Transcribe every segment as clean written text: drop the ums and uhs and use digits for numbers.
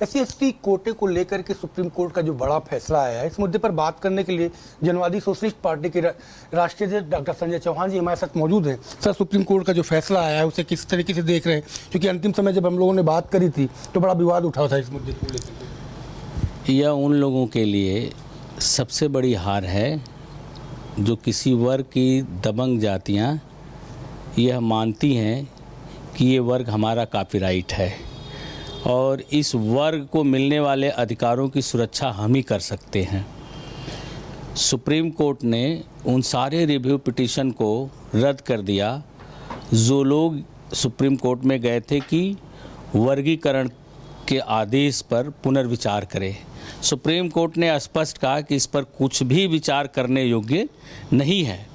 SC/ST कोटे को लेकर के सुप्रीम कोर्ट का जो बड़ा फैसला आया है, इस मुद्दे पर बात करने के लिए जनवादी सोशलिस्ट पार्टी के राष्ट्रीय अध्यक्ष डॉक्टर संजय चौहान जी हमारे साथ मौजूद हैं। सर, सुप्रीम कोर्ट का जो फैसला आया है उसे किस तरीके से देख रहे हैं? क्योंकि अंतिम समय जब हम लोगों ने बात करी थी तो बड़ा विवाद उठा था इस मुद्दे को लेकर। यह उन लोगों के लिए सबसे बड़ी हार है जो किसी वर्ग की दबंग जातियाँ यह मानती हैं कि ये वर्ग हमारा कॉपीराइट है और इस वर्ग को मिलने वाले अधिकारों की सुरक्षा हम ही कर सकते हैं। सुप्रीम कोर्ट ने उन सारे रिव्यू पिटीशन को रद्द कर दिया जो लोग सुप्रीम कोर्ट में गए थे कि वर्गीकरण के आदेश पर पुनर्विचार करें। सुप्रीम कोर्ट ने स्पष्ट कहा कि इस पर कुछ भी विचार करने योग्य नहीं है।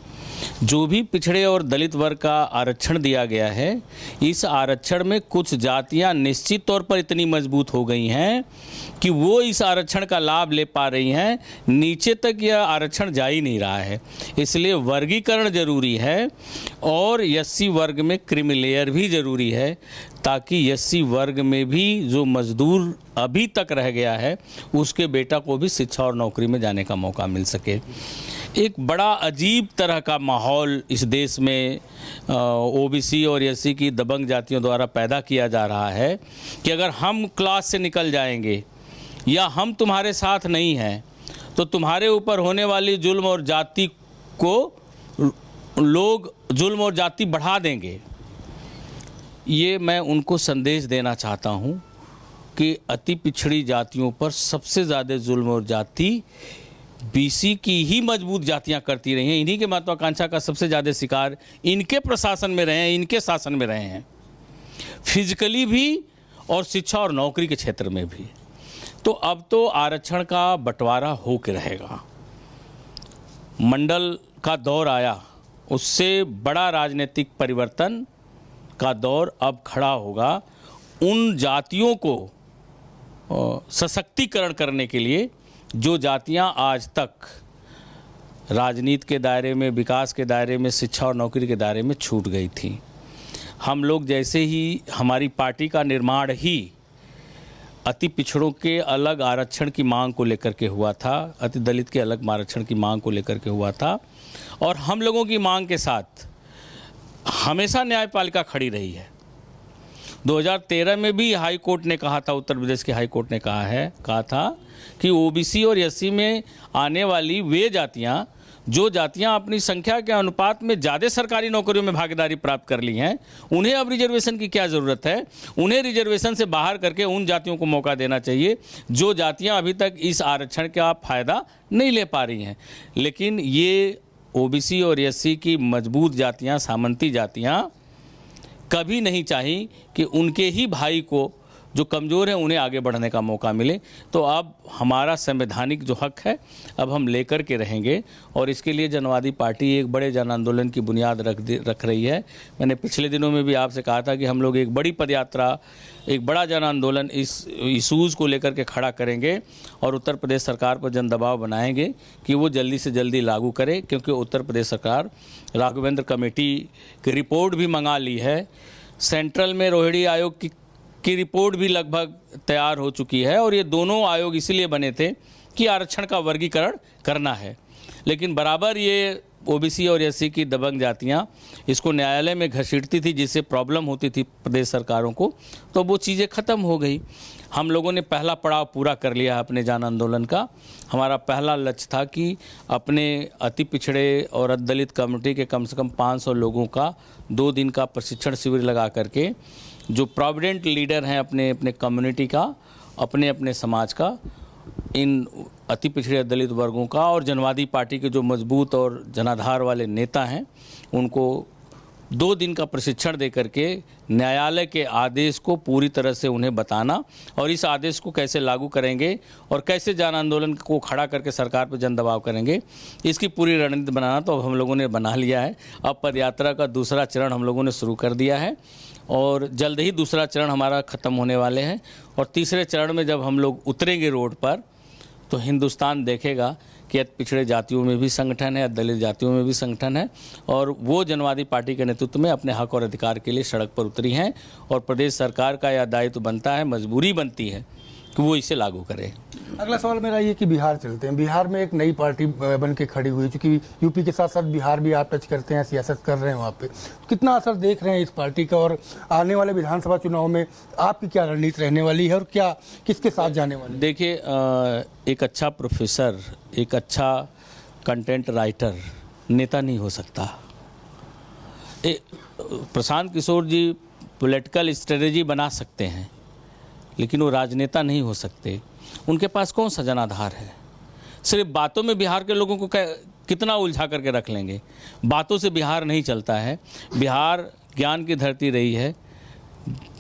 जो भी पिछड़े और दलित वर्ग का आरक्षण दिया गया है, इस आरक्षण में कुछ जातियां निश्चित तौर पर इतनी मजबूत हो गई हैं कि वो इस आरक्षण का लाभ ले पा रही हैं, नीचे तक यह आरक्षण जा ही नहीं रहा है। इसलिए वर्गीकरण जरूरी है और SC वर्ग में क्रीमी लेयर भी ज़रूरी है ताकि SC वर्ग में भी जो मजदूर अभी तक रह गया है उसके बेटा को भी शिक्षा और नौकरी में जाने का मौका मिल सके। एक बड़ा अजीब तरह का माहौल इस देश में OBC और SC की दबंग जातियों द्वारा पैदा किया जा रहा है कि अगर हम क्लास से निकल जाएंगे या हम तुम्हारे साथ नहीं हैं तो तुम्हारे ऊपर होने वाली जुल्म और जाति को लोग जुल्म और जाति बढ़ा देंगे। ये मैं उनको संदेश देना चाहता हूँ कि अति पिछड़ी जातियों पर सबसे ज़्यादा जुल्म और जाति BC की ही मजबूत जातियां करती रही हैं। इन्हीं के महत्वाकांक्षा का सबसे ज़्यादा शिकार इनके प्रशासन में रहे हैं, इनके शासन में रहे हैं, फिजिकली भी और शिक्षा और नौकरी के क्षेत्र में भी। तो अब तो आरक्षण का बंटवारा हो के रहेगा। मंडल का दौर आया, उससे बड़ा राजनीतिक परिवर्तन का दौर अब खड़ा होगा। उन जातियों को सशक्तिकरण करने के लिए जो जातियां आज तक राजनीति के दायरे में, विकास के दायरे में, शिक्षा और नौकरी के दायरे में छूट गई थी। हम लोग जैसे ही हमारी पार्टी का निर्माण ही अति पिछड़ों के अलग आरक्षण की मांग को लेकर के हुआ था, अति दलित के अलग आरक्षण की मांग को लेकर के हुआ था और हम लोगों की मांग के साथ हमेशा न्यायपालिका खड़ी रही है। 2013 में भी हाई कोर्ट ने कहा था, उत्तर प्रदेश के हाई कोर्ट ने कहा था कि OBC और SC में आने वाली वे जातियां, जो जातियां अपनी संख्या के अनुपात में ज़्यादा सरकारी नौकरियों में भागीदारी प्राप्त कर ली हैं, उन्हें अब रिजर्वेशन की क्या ज़रूरत है। उन्हें रिजर्वेशन से बाहर करके उन जातियों को मौका देना चाहिए जो जातियां अभी तक इस आरक्षण का फ़ायदा नहीं ले पा रही हैं। लेकिन ये OBC और SC की मजबूत जातियाँ, सामंती जातियाँ कभी नहीं चाही कि उनके ही भाई को जो कमज़ोर हैं उन्हें आगे बढ़ने का मौका मिले। तो अब हमारा संवैधानिक जो हक है अब हम लेकर के रहेंगे और इसके लिए जनवादी पार्टी एक बड़े जन आंदोलन की बुनियाद रख रही है। मैंने पिछले दिनों में भी आपसे कहा था कि हम लोग एक बड़ी पदयात्रा, एक बड़ा जन आंदोलन इस इशूज़ को लेकर के खड़ा करेंगे और उत्तर प्रदेश सरकार पर जन दबाव बनाएंगे कि वो जल्दी से जल्दी लागू करे, क्योंकि उत्तर प्रदेश सरकार राघवेंद्र कमेटी की रिपोर्ट भी मंगा ली है। सेंट्रल में रोहिणी आयोग की रिपोर्ट भी लगभग तैयार हो चुकी है और ये दोनों आयोग इसीलिए बने थे कि आरक्षण का वर्गीकरण करना है। लेकिन बराबर ये OBC और SC की दबंग जातियां इसको न्यायालय में घसीटती थी, जिससे प्रॉब्लम होती थी प्रदेश सरकारों को, तो वो चीज़ें ख़त्म हो गई। हम लोगों ने पहला पड़ाव पूरा कर लिया अपने जन आंदोलन का। हमारा पहला लक्ष्य था कि अपने अति पिछड़े और दलित कम्युनिटी के कम से कम 500 लोगों का 2 दिन का प्रशिक्षण शिविर लगा करके जो प्रोविडेंट लीडर हैं अपने अपने कम्युनिटी का, अपने अपने समाज का, इन अति पिछड़े दलित वर्गों का और जनवादी पार्टी के जो मजबूत और जनाधार वाले नेता हैं उनको 2 दिन का प्रशिक्षण दे करके न्यायालय के आदेश को पूरी तरह से उन्हें बताना और इस आदेश को कैसे लागू करेंगे और कैसे जन आंदोलन को खड़ा करके सरकार पर जन दबाव करेंगे, इसकी पूरी रणनीति बनाना तो अब हम लोगों ने बना लिया है। अब पदयात्रा का दूसरा चरण हम लोगों ने शुरू कर दिया है और जल्द ही दूसरा चरण हमारा ख़त्म होने वाले हैं और तीसरे चरण में जब हम लोग उतरेंगे रोड पर तो हिंदुस्तान देखेगा कि पिछड़े जातियों में भी संगठन है, दलित जातियों में भी संगठन है और वो जनवादी पार्टी के नेतृत्व में अपने हक और अधिकार के लिए सड़क पर उतरी हैं और प्रदेश सरकार का यह दायित्व बनता है, मजबूरी बनती है कि वो इसे लागू करे। अगला सवाल मेरा ये कि बिहार चलते हैं। बिहार में एक नई पार्टी बन के खड़ी हुई, चूंकि यूपी के साथ साथ बिहार भी आप टच करते हैं, सियासत कर रहे हैं वहाँ पे, कितना असर देख रहे हैं इस पार्टी का, और आने वाले विधानसभा चुनाव में आपकी क्या रणनीति रहने वाली है और क्या किसके साथ जाने वाले हैं? देखिए, एक अच्छा प्रोफेसर, एक अच्छा कंटेंट राइटर नेता नहीं हो सकता। प्रशांत किशोर जी पॉलिटिकल स्ट्रेटजी बना सकते हैं, लेकिन वो राजनेता नहीं हो सकते। उनके पास कौन सा जनाधार है? सिर्फ बातों में बिहार के लोगों को कितना उलझा करके रख लेंगे? बातों से बिहार नहीं चलता है। बिहार ज्ञान की धरती रही है,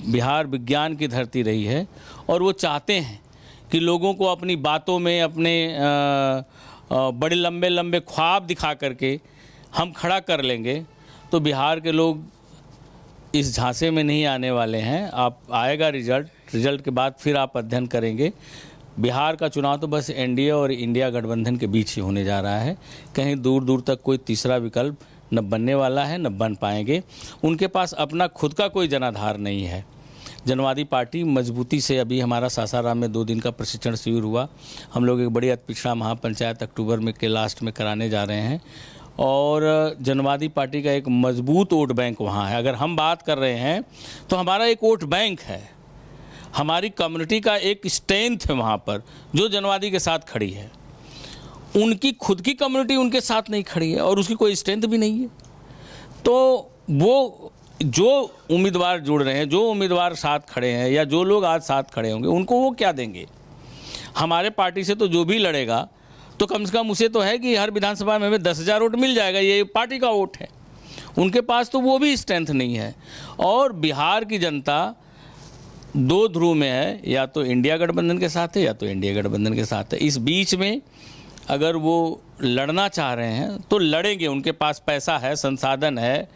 बिहार विज्ञान की धरती रही है, और वो चाहते हैं कि लोगों को अपनी बातों में अपने बड़े लंबे लंबे ख्वाब दिखा करके हम खड़ा कर लेंगे तो बिहार के लोग इस झांसे में नहीं आने वाले हैं। आप आएगा रिजल्ट के बाद फिर आप अध्ययन करेंगे। बिहार का चुनाव तो बस एनडीए और इंडिया गठबंधन के बीच ही होने जा रहा है। कहीं दूर दूर तक कोई तीसरा विकल्प न बनने वाला है, न बन पाएंगे। उनके पास अपना खुद का कोई जनाधार नहीं है। जनवादी पार्टी मजबूती से, अभी हमारा सासाराम में 2 दिन का प्रशिक्षण शिविर हुआ। हम लोग एक बड़ी अतिपिछड़ा महापंचायत अक्टूबर में के लास्ट में कराने जा रहे हैं, और जनवादी पार्टी का एक मजबूत वोट बैंक वहाँ है। अगर हम बात कर रहे हैं तो हमारा एक वोट बैंक है, हमारी कम्युनिटी का एक स्ट्रेंथ है वहाँ पर, जो जनवादी के साथ खड़ी है। उनकी खुद की कम्युनिटी उनके साथ नहीं खड़ी है और उसकी कोई स्ट्रेंथ भी नहीं है। तो वो जो उम्मीदवार जुड़ रहे हैं, जो उम्मीदवार साथ खड़े हैं, या जो लोग आज साथ खड़े होंगे, उनको वो क्या देंगे? हमारे पार्टी से तो जो भी लड़ेगा तो कम से कम उसे तो है कि हर विधानसभा में हमें 10,000 वोट मिल जाएगा, ये पार्टी का वोट है। उनके पास तो वो भी स्ट्रेंथ नहीं है। और बिहार की जनता 2 ध्रुव में है, या तो इंडिया गठबंधन के साथ है या तो इंडिया गठबंधन के साथ है। इस बीच में अगर वो लड़ना चाह रहे हैं तो लड़ेंगे। उनके पास पैसा है, संसाधन है,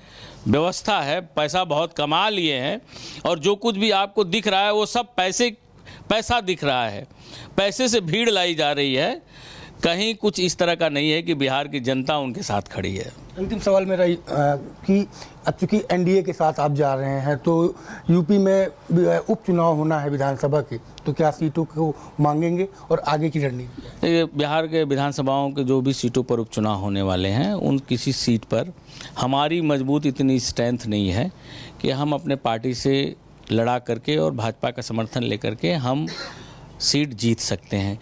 व्यवस्था है, पैसा बहुत कमा लिए हैं, और जो कुछ भी आपको दिख रहा है वो सब पैसा दिख रहा है। पैसे से भीड़ लाई जा रही है। कहीं कुछ इस तरह का नहीं है कि बिहार की जनता उनके साथ खड़ी है। अंतिम सवाल मेरा कि अब चूंकि एनडीए के साथ आप जा रहे हैं, तो यूपी में उपचुनाव होना है विधानसभा के, तो क्या सीटों को मांगेंगे और आगे की रणनीति? बिहार के विधानसभाओं के जो भी सीटों पर उपचुनाव होने वाले हैं, उन किसी सीट पर हमारी मजबूत इतनी स्ट्रेंथ नहीं है कि हम अपने पार्टी से लड़ा करके और भाजपा का समर्थन लेकर के हम सीट जीत सकते हैं।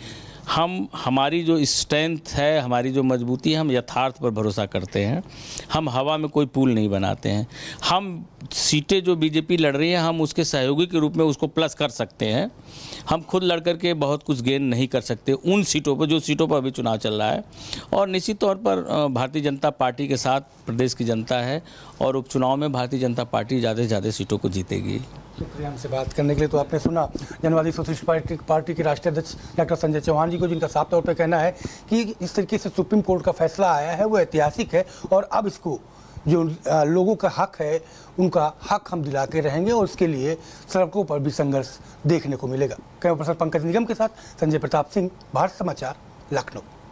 हमारी जो स्ट्रेंथ है, हमारी जो मजबूती है, हम यथार्थ पर भरोसा करते हैं। हम हवा में कोई पुल नहीं बनाते हैं। हम सीटें जो बीजेपी लड़ रही है, हम उसके सहयोगी के रूप में उसको प्लस कर सकते हैं। हम खुद लड़ करके बहुत कुछ गेन नहीं कर सकते उन सीटों पर, जो सीटों पर अभी चुनाव चल रहा है। और निश्चित तौर पर भारतीय जनता पार्टी के साथ प्रदेश की जनता है, और उपचुनाव में भारतीय जनता पार्टी ज़्यादा से ज़्यादा सीटों को जीतेगी। शुक्रिया हमसे बात करने के लिए। तो आपने सुना जनवादी सोशलिस्ट पार्टी के राष्ट्रीय अध्यक्ष डॉक्टर संजय चौहान जी को, जिनका साफ तौर पर कहना है कि इस तरीके से सुप्रीम कोर्ट का फैसला आया है वो ऐतिहासिक है, और अब इसको जो लोगों का हक है, उनका हक हम दिला के रहेंगे, और उसके लिए सड़कों पर भी संघर्ष देखने को मिलेगा। कैमरा पर्सन पंकज निगम के साथ संजय प्रताप सिंह, भारत समाचार, लखनऊ।